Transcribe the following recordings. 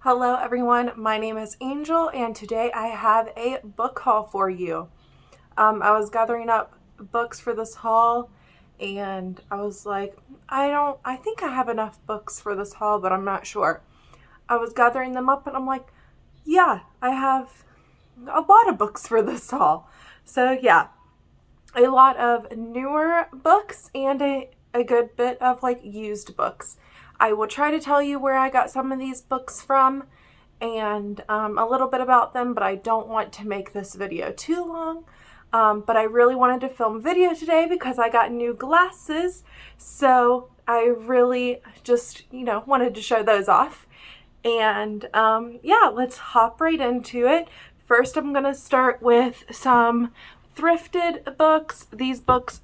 Hello everyone, my name is Angel and today I have a book haul for you. I was gathering up books for this haul and I was like, I think I have enough books for this haul, but I'm not sure. I was gathering them up and I'm like, yeah, I have a lot of books for this haul. So yeah, a lot of newer books and a good bit of like used books. I will try to tell you where I got some of these books from and a little bit about them, but I don't want to make this video too long. But I really wanted to film video today because I got new glasses, so I really just, wanted to show those off. And yeah, let's hop right into it. First, I'm going to start with some thrifted books. These books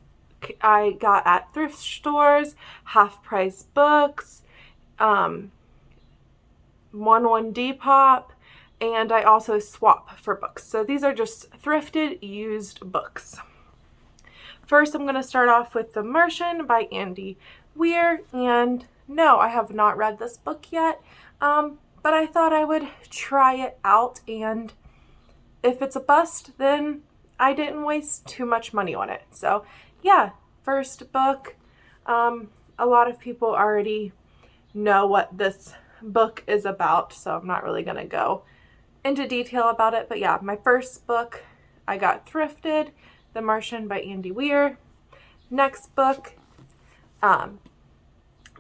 I got at thrift stores, half price books, 1-1 Depop, and I also swap for books. So these are just thrifted, used books. First, I'm going to start off with The Martian by Andy Weir, and no, I have not read this book yet, but I thought I would try it out, and if it's a bust, then I didn't waste too much money on it. So yeah, first book. A lot of people already know what this book is about, so I'm not really going to go into detail about it. But yeah, my first book I got thrifted, The Martian by Andy Weir. Next book,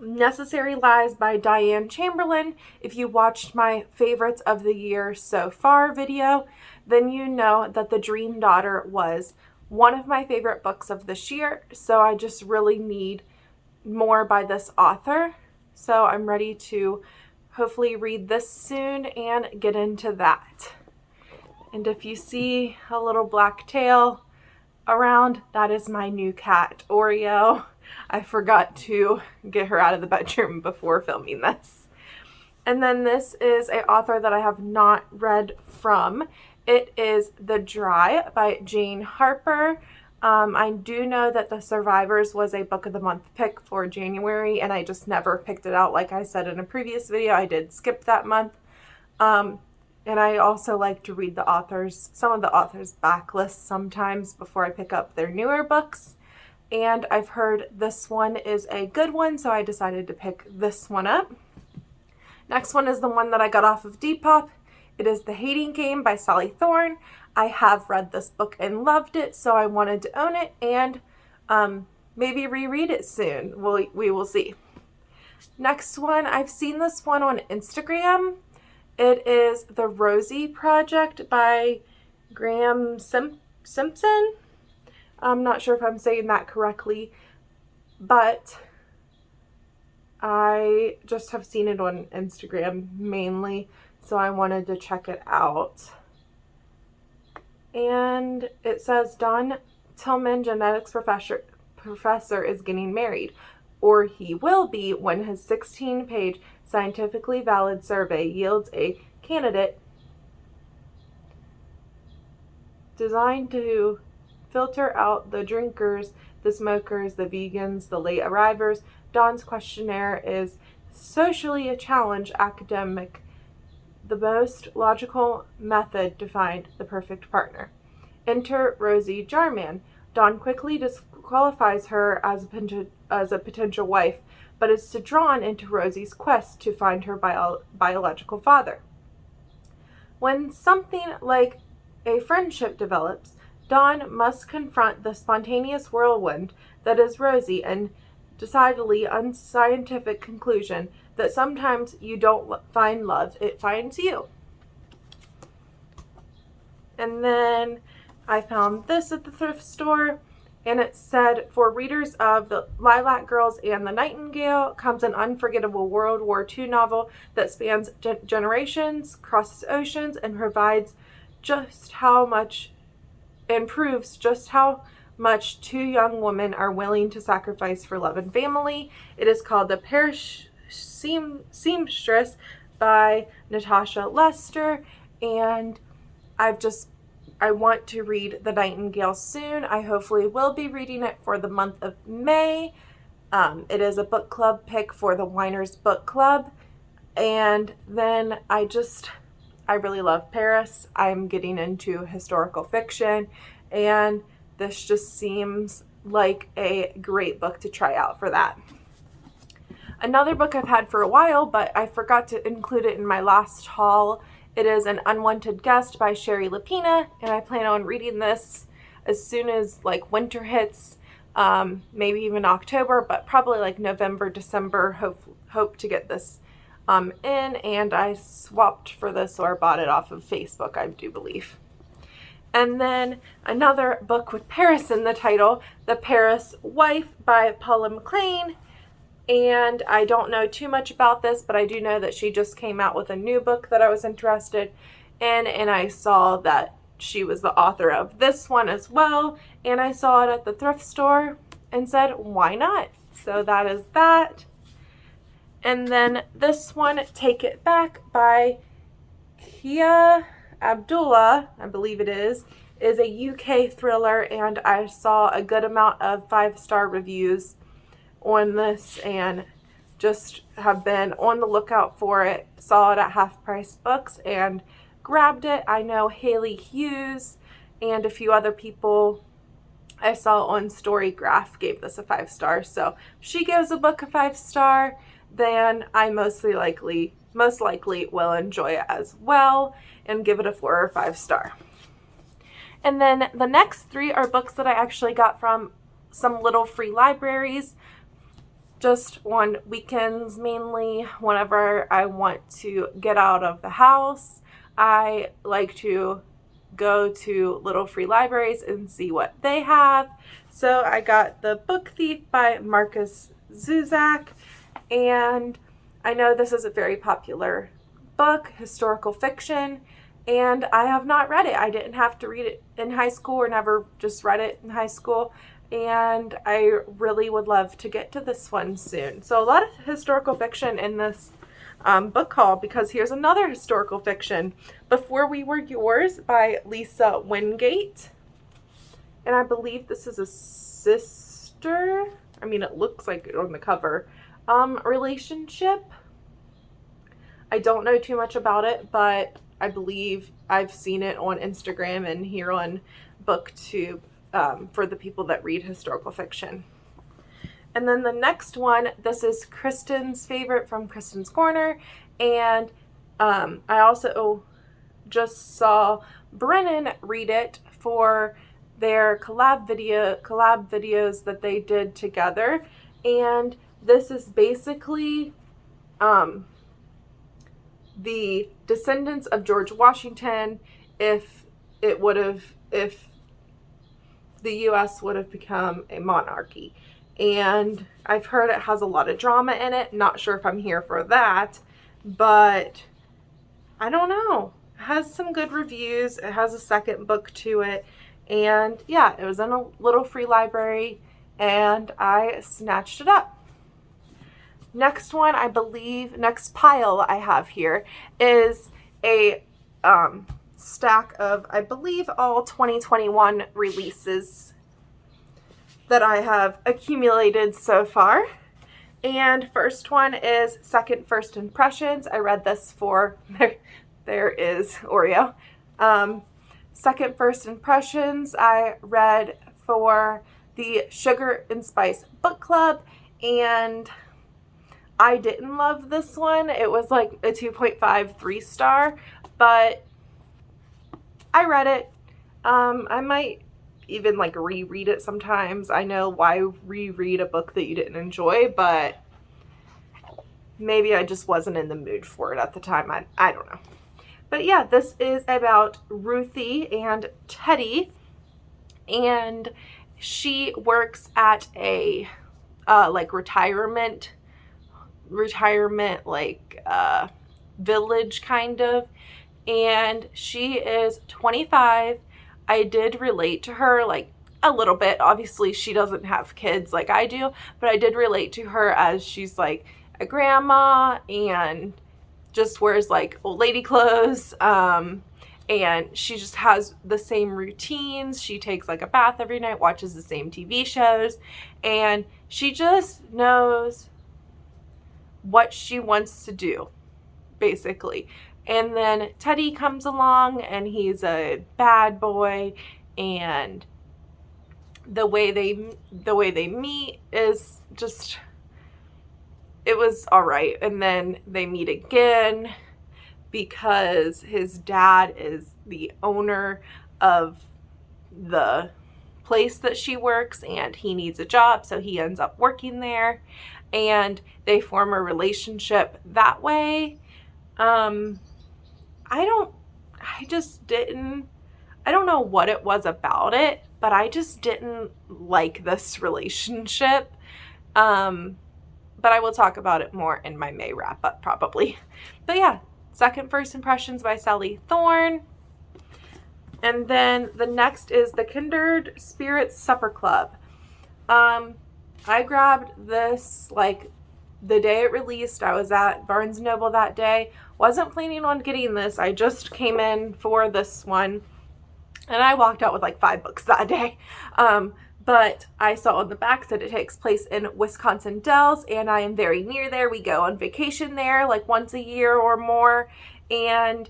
Necessary Lies by Diane Chamberlain. If you watched my favorites of the year so far video, then you know that The Dream Daughter was one of my favorite books of this year, so I just really need more by this author. So I'm ready to hopefully read this soon and get into that. And if you see a little black tail around, that is my new cat, Oreo. I forgot to get her out of the bedroom before filming this. And then this is an author that I have not read from. It is The Dry by Jane Harper. I do know that The Survivors was a book of the month pick for January, and I just never picked it out. Like I said in a previous video, I did skip that month. And I also like to read some of the authors' backlists sometimes before I pick up their newer books. And I've heard this one is a good one, so I decided to pick this one up. Next one is the one that I got off of Depop. It is The Hating Game by Sally Thorne. I have read this book and loved it, so I wanted to own it and maybe reread it soon. We will see. Next one, I've seen this one on Instagram. It is The Rosie Project by Graham Simpson. I'm not sure if I'm saying that correctly, but I just have seen it on Instagram mainly, so I wanted to check it out. And it says Don Tillman, genetics professor, is getting married, or he will be when his 16-page scientifically valid survey yields a candidate designed to filter out the drinkers, the smokers, the vegans, the late arrivers. Don's questionnaire is socially a challenge, academic, the most logical method to find the perfect partner. Enter Rosie Jarman. Don quickly disqualifies her as a potential wife, but is drawn into Rosie's quest to find her biological father. When something like a friendship develops, Don must confront the spontaneous whirlwind that is Rosie and decidedly unscientific conclusion that sometimes you don't find love, it finds you. And then I found this at the thrift store, and it said, for readers of The Lilac Girls and The Nightingale comes an unforgettable World War II novel that spans generations, crosses oceans, and proves just how much two young women are willing to sacrifice for love and family. It is called The Parish Seamstress by Natasha Lester, and I want to read The Nightingale soon. I hopefully will be reading it for the month of May. It is a book club pick for the Winers Book Club, And then I really love Paris. I'm getting into historical fiction, and this just seems like a great book to try out for that. Another book I've had for a while, but I forgot to include it in my last haul. It is An Unwanted Guest by Shari Lapena, and I plan on reading this as soon as like winter hits, maybe even October, but probably like November, December. Hope to get this in, and I swapped for this or bought it off of Facebook, I do believe. And then another book with Paris in the title, The Paris Wife by Paula McLain. And I don't know too much about this, but I do know that she just came out with a new book that I was interested in, and I saw that she was the author of this one as well, and I saw it at the thrift store and said, why not? So that is that. And then this one, Take It Back by Kia Abdullah, I believe it is a UK thriller, and I saw a good amount of 5-star reviews on this and just have been on the lookout for it. Saw it at Half Price Books and grabbed it. I know Haley Hughes and a few other people I saw on Storygraph gave this a 5-star. So if she gives a book a 5-star, then I most likely will enjoy it as well and give it a 4 or 5-star. And then the next 3 are books that I actually got from some little free libraries, just on weekends mainly. Whenever I want to get out of the house, I like to go to little free libraries and see what they have. So I got The Book Thief by Markus Zusak, and I know this is a very popular book, historical fiction, and I have not read it. I didn't have to read it in high school, or never just read it in high school, and I really would love to get to this one soon. So a lot of historical fiction in this book haul, because here's another historical fiction, Before We Were Yours by Lisa Wingate, and I believe this is a sister, I mean it looks like it on the cover, relationship. I don't know too much about it, but I believe I've seen it on Instagram and here on BookTube for the people that read historical fiction. And then the next one, this is Kristen's favorite from Kristen's Corner, and I also just saw Brennan read it for their collab videos that they did together, and this is basically the descendants of George Washington if the U.S. would have become a monarchy. And I've heard it has a lot of drama in it. Not sure if I'm here for that, but I don't know. It has some good reviews. It has a second book to it. And yeah, it was in a little free library and I snatched it up. Next one, I believe, next pile I have here is a stack of, I believe, all 2021 releases that I have accumulated so far. And first one is Second First Impressions. I read this for, there is Oreo. Second First Impressions I read for the Sugar and Spice Book Club, and I didn't love this one. It was like a 2.5, 3-star, but I read it. I might even like reread it sometimes. I know, why reread a book that you didn't enjoy, but maybe I just wasn't in the mood for it at the time. I don't know. But yeah, this is about Ruthie and Teddy, and she works at a like retirement like village kind of, and she is 25. I did relate to her like a little bit. Obviously she doesn't have kids like I do, but I did relate to her as she's like a grandma and just wears like old lady clothes, and she just has the same routines. She takes like a bath every night, watches the same TV shows, and she just knows what she wants to do. basically. And then Teddy comes along, and he's a bad boy, and the way they meet is just, it was all right. And then they meet again because his dad is the owner of the place that she works, and he needs a job, so he ends up working there, and they form a relationship that way. I don't know what it was about it, but I just didn't like this relationship. But I will talk about it more in my May wrap up probably. But yeah, Second First Impressions by Sally Thorne. And then the next is The Kindred Spirits Supper Club. I grabbed this like the day it released. I was at Barnes & Noble that day. Wasn't planning on getting this. I just came in for this one. And I walked out with like 5 books that day. But I saw on the back that it takes place in Wisconsin Dells, and I am very near there. We go on vacation there like once a year or more. And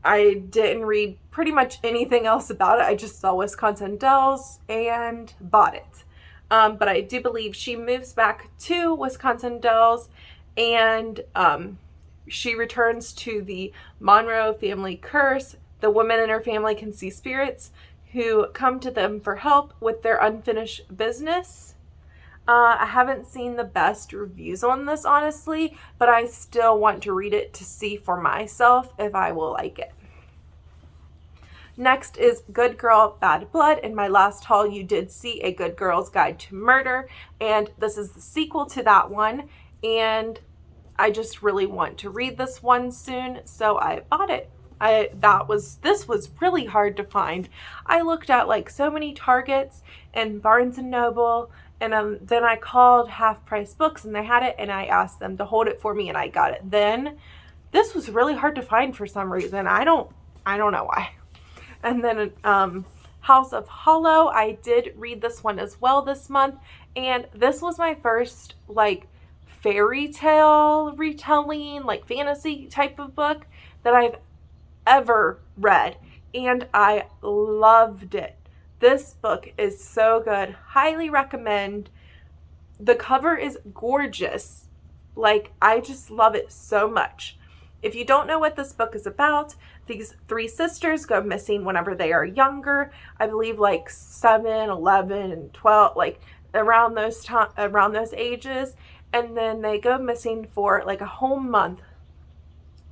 I didn't read pretty much anything else about it. I just saw Wisconsin Dells and bought it. But I do believe she moves back to Wisconsin Dells, and she returns to the Monroe family curse. The women in her family can see spirits who come to them for help with their unfinished business. I haven't seen the best reviews on this, honestly, but I still want to read it to see for myself if I will like it. Next is Good Girl, Bad Blood. In my last haul, you did see A Good Girl's Guide to Murder, and this is the sequel to that one, and I just really want to read this one soon, so I bought it. This was really hard to find. I looked at like so many Targets and Barnes & Noble, and then I called Half Price Books and they had it, and I asked them to hold it for me, and I got it. Then this was really hard to find for some reason. I don't know why. And then House of Hollow, I did read this one as well this month, and this was my first like fairy tale retelling, like fantasy type of book that I've ever read, and I loved it. This book is so good. Highly recommend. The cover is gorgeous. Like, I just love it so much. If you don't know what this book is about, these 3 sisters go missing whenever they are younger. I believe like 7, 11, and 12, like around those ages. And then they go missing for like a whole month.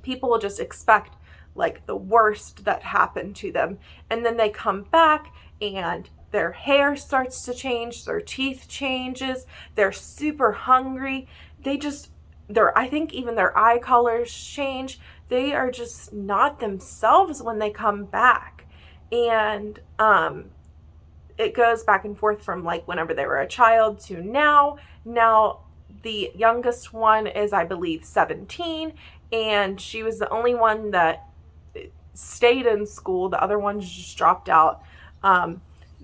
People will just expect like the worst that happened to them. And then they come back and their hair starts to change, their teeth changes, they're super hungry. I think even their eye colors change. They are just not themselves when they come back. And it goes back and forth from like whenever they were a child to now. Now the youngest one is, I believe, 17, and she was the only one that stayed in school. The other ones just dropped out.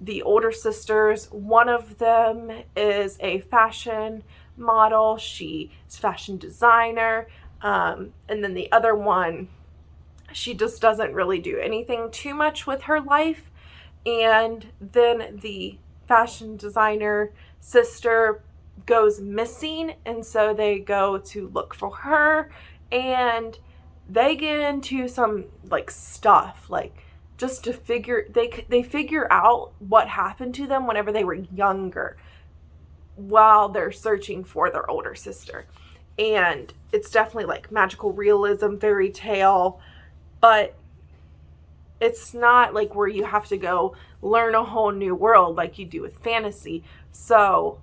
The older sisters, one of them is a fashion model. She is a fashion designer. And then the other one, she just doesn't really do anything too much with her life. And then the fashion designer sister goes missing, and so they go to look for her, and they get into some like stuff, like just to figure, they figure out what happened to them whenever they were younger while they're searching for their older sister. And it's definitely like magical realism, fairy tale, but it's not like where you have to go learn a whole new world like you do with fantasy. So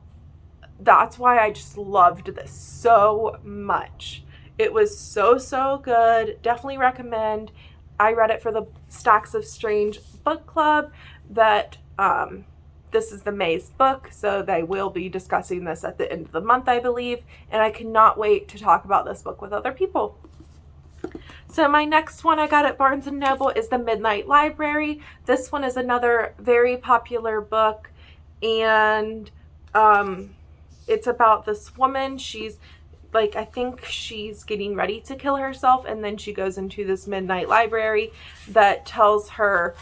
that's why I just loved this so much. It was so good. Definitely recommend. I read it for the Stacks of Strange book club that this is the May's book, so they will be discussing this at the end of the month, I believe, and I cannot wait to talk about this book with other people. So my next one I got at Barnes & Noble is The Midnight Library. This one is another very popular book, and it's about this woman. She's like, I think she's getting ready to kill herself, and then she goes into this midnight library that tells her,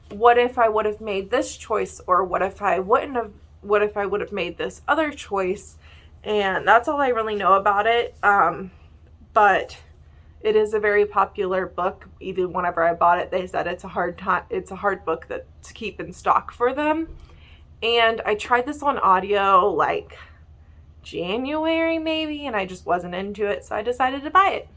what if I would have made this choice, or what if I would have made this other choice. And that's all I really know about it. But it is a very popular book. Even whenever I bought it, they said it's a hard book to keep in stock for them. And I tried this on audio like January maybe, and I just wasn't into it, so I decided to buy it.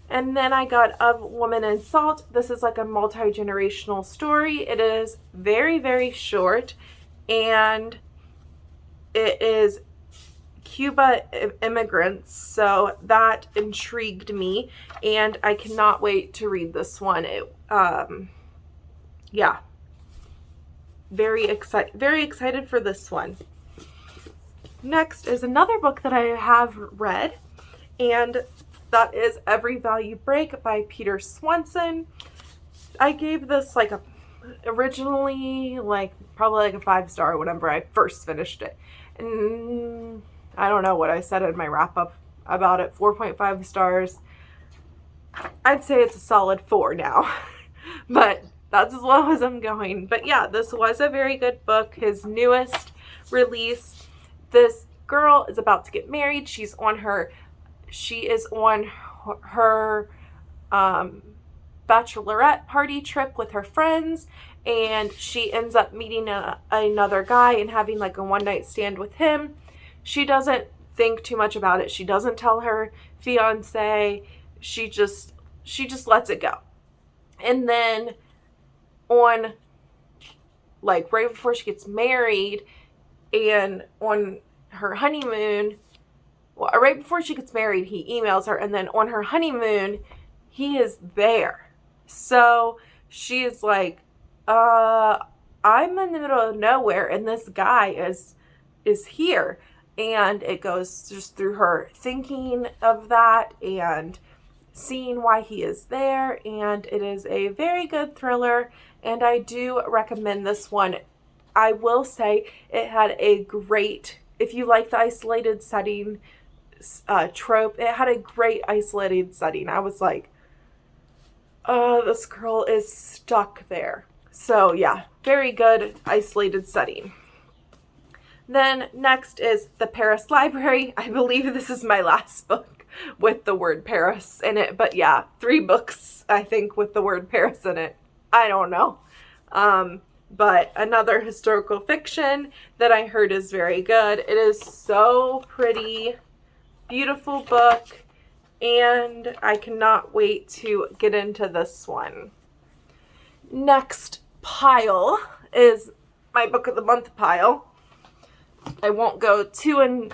And then I got A Woman in Salt. This is like a multi-generational story. It is very, very short, and it is Cuba immigrants, so that intrigued me, and I cannot wait to read this one. Yeah, very excited for this one. Next is another book that I have read, and that is Every Value Break by Peter Swanson. I gave this originally probably a 5-star whenever I first finished it, and I don't know what I said in my wrap-up about it, 4.5 stars. I'd say it's a solid 4 now, but that's as low as I'm going. But yeah, this was a very good book, his newest release. This girl is about to get married. She is on her bachelorette party trip with her friends, and she ends up meeting another guy and having like a one-night stand with him. She doesn't think too much about it. She doesn't tell her fiance. She just lets it go. And then right before she gets married and on her honeymoon, right before she gets married, he emails her, and then on her honeymoon, he is there. So she is like, I'm in the middle of nowhere, and this guy is here. And it goes just through her thinking of that and seeing why he is there. And it is a very good thriller, and I do recommend this one. I will say it had a great, if you like the isolated setting trope, it had a great isolated setting. I was like, this girl is stuck there. So yeah, very good isolated setting. Then next is The Paris Library. I believe this is my last book with the word Paris in it. But yeah, 3 books, I think, with the word Paris in it. I don't know. But another historical fiction that I heard is very good. It is so pretty. Beautiful book. And I cannot wait to get into this one. Next pile is my book of the month pile. I won't go too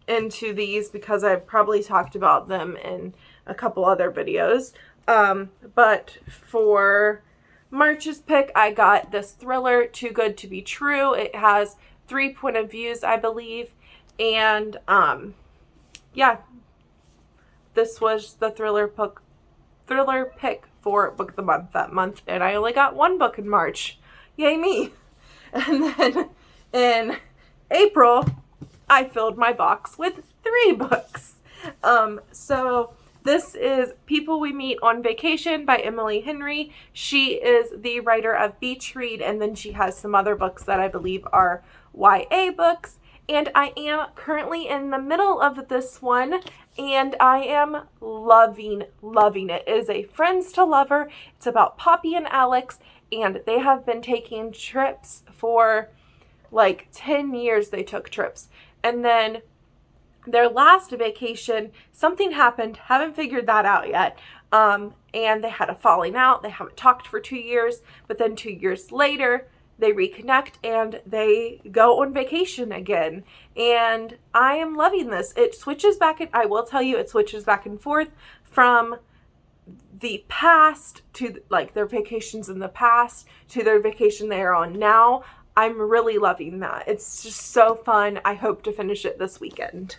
into these because I've probably talked about them in a couple other videos. But for March's pick, I got this thriller, Too Good to Be True. It has 3 point of views, I believe. And yeah, this was the thriller pick for book of the month that month. And I only got 1 book in March. Yay me. And then in April, I filled my box with 3 books. So this is People We Meet on Vacation by Emily Henry. She is the writer of Beach Read, and then she has some other books that I believe are YA books. And I am currently in the middle of this one, and I am loving it. It is a friends to lover. It's about Poppy and Alex, and they have been taking trips for like 10 years. They took trips, and then their last vacation, something happened, haven't figured that out yet, and they had a falling out. They haven't talked for 2 years, but then 2 years later they reconnect and they go on vacation again. And I am loving this. It switches back, I will tell you, it switches back and forth from the past to like their vacations in the past to their vacation they are on now. I'm really loving that. It's just so fun. I hope to finish it this weekend.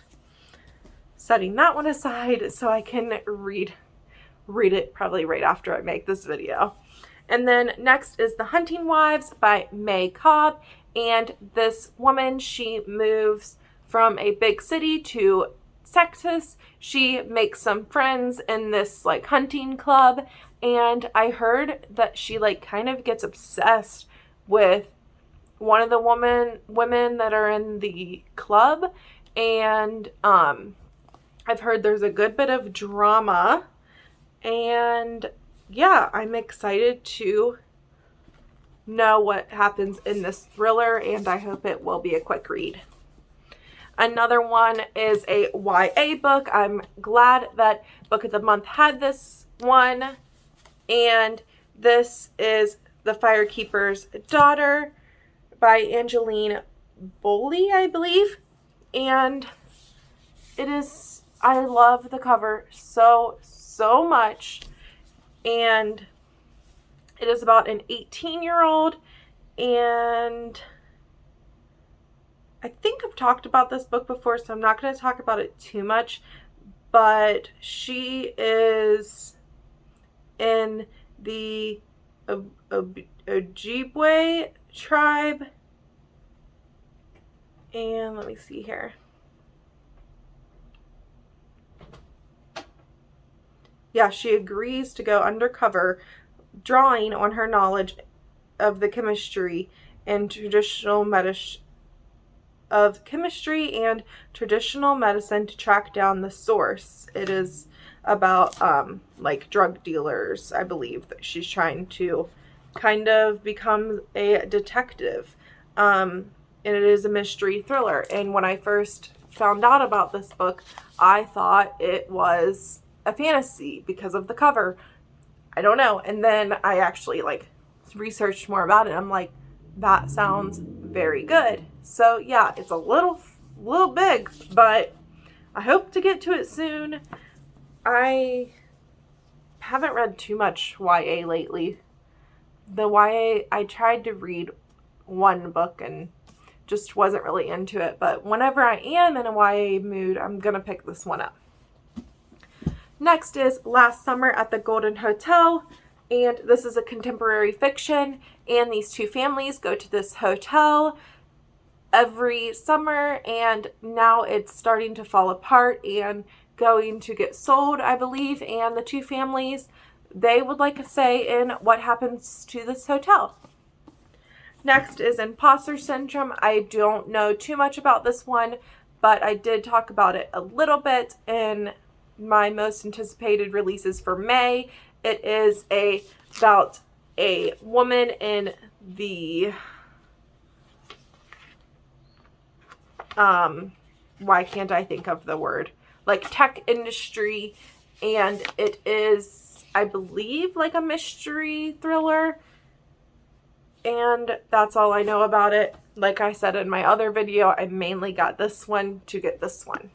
Setting that one aside so I can read it probably right after I make this video. And then next is The Hunting Wives by May Cobb. And this woman, she moves from a big city to Texas. She makes some friends in this like hunting club, and I heard that she like kind of gets obsessed with one of the women that are in the club, and I've heard there's a good bit of drama, and yeah, I'm excited to know what happens in this thriller, and I hope it will be a quick read. Another one is a YA book. I'm glad that Book of the Month had this one, and this is The Firekeeper's Daughter by Angeline Boulley, I believe, and it is, I love the cover so much, and it is about an 18-year-old, and I think I've talked about this book before, so I'm not going to talk about it too much, but she is in the Ojibwe tribe, and let me see here. Yeah, she agrees to go undercover, drawing on her knowledge of the chemistry and traditional medicine to track down the source. It is about like drug dealers, I believe, that she's trying to kind of become a detective. And it is a mystery thriller. And when I first found out about this book, I thought it was a fantasy because of the cover. I don't know. And then I actually like researched more about it. I'm like, that sounds very good. So yeah, it's a little big, but I hope to get to it soon. I haven't read too much YA lately. The YA, I tried to read one book and just wasn't really into it, but whenever I am in a YA mood, I'm gonna pick this one up. Next is Last Summer at the Golden Hotel, and this is a contemporary fiction, and these two families go to this hotel every summer, and now it's starting to fall apart and going to get sold, I believe, and the two families, they would like a say in what happens to this hotel. Next is Imposter Syndrome. I don't know too much about this one, but I did talk about it a little bit in my most anticipated releases for May. It is about a woman in the why can't I think of the word, like tech industry, and it is, I believe, like a mystery thriller, and that's all I know about it. Like I said in my other video, I mainly got this one to get this one.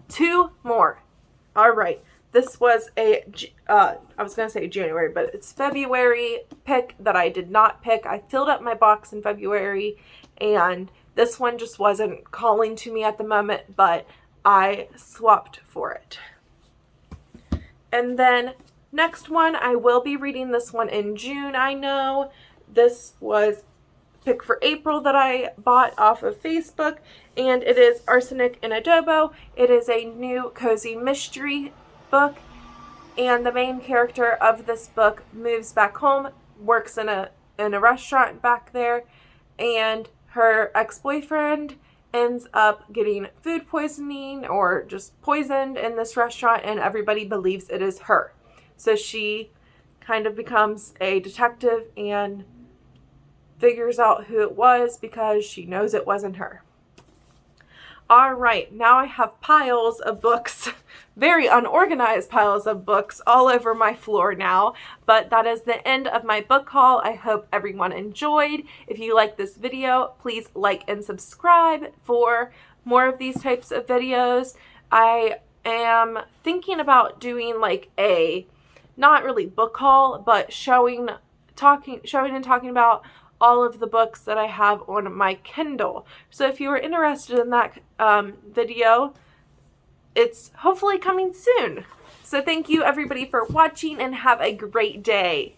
Two more. All right. This was I was going to say January, but it's February pick that I did not pick. I filled up my box in February, and this one just wasn't calling to me at the moment, but I swapped for it. And then next one, I will be reading this one in June. I know this was pick for April that I bought off of Facebook, and it is Arsenic and Adobo. It is a new cozy mystery book, and the main character of this book moves back home, works in a restaurant back there, and her ex-boyfriend ends up getting food poisoning or just poisoned in this restaurant, and everybody believes it is her. So she kind of becomes a detective and figures out who it was because she knows it wasn't her. All right, now I have piles of books, very unorganized piles of books all over my floor now, but that is the end of my book haul. I hope everyone enjoyed. If you like this video, please like and subscribe for more of these types of videos. I am thinking about doing like a, not really book haul, but showing and talking about all of the books that I have on my Kindle. So if you are interested in that video, it's hopefully coming soon. So thank you everybody for watching, and have a great day.